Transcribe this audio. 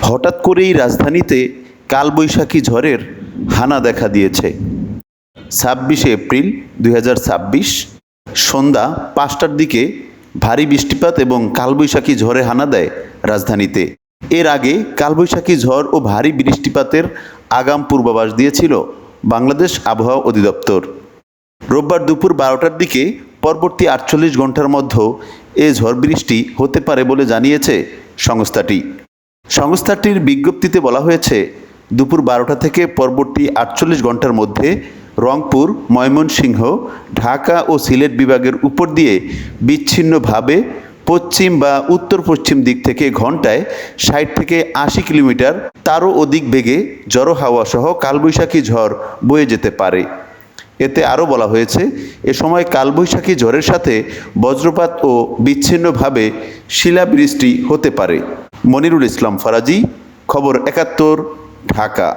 হঠাৎ করেই রাজধানীতে কালবৈশাখী ঝড়ের হানা দেখা দিয়েছে। 26শে এপ্রিল 2026 সন্ধ্যা 5টার দিকে ভারী বৃষ্টিপাত এবং কালবৈশাখী ঝড়ে হানা দেয় রাজধানীতে। এর আগে কালবৈশাখী ঝড় ও ভারী বৃষ্টিপাতের আগাম পূর্বাভাস দিয়েছিল বাংলাদেশ আবহাওয়া অধিদপ্তর। রোববার দুপুর 12টার দিকে পরবর্তী 48 ঘন্টার মধ্যে এ ঝড় বৃষ্টি হতে পারে বলে জানিয়েছে সংস্থাটি। সংস্থাটির বিজ্ঞপ্তিতে বলা হয়েছে, দুপুর 12টা থেকে পরবর্তী 48 ঘন্টার মধ্যে রংপুর, ময়মনসিংহ, ঢাকা ও সিলেট বিভাগের উপর দিয়ে বিচ্ছিন্নভাবে পশ্চিম বা উত্তর পশ্চিম দিক থেকে ঘন্টায় 60 থেকে 80 কিলোমিটার তারও অধিক বেগে ঝড়ো হাওয়া সহ কালবৈশাখী ঝড় বয়ে যেতে পারে। এতে আরও বলা হয়েছে, এ সময় কালবৈশাখী ঝড়ের সাথে বজ্রপাত ও বিচ্ছিন্নভাবে শিলাবৃষ্টি হতে পারে। মনিরুল ইসলাম ফরাজি, খবর 71, ঢাকা।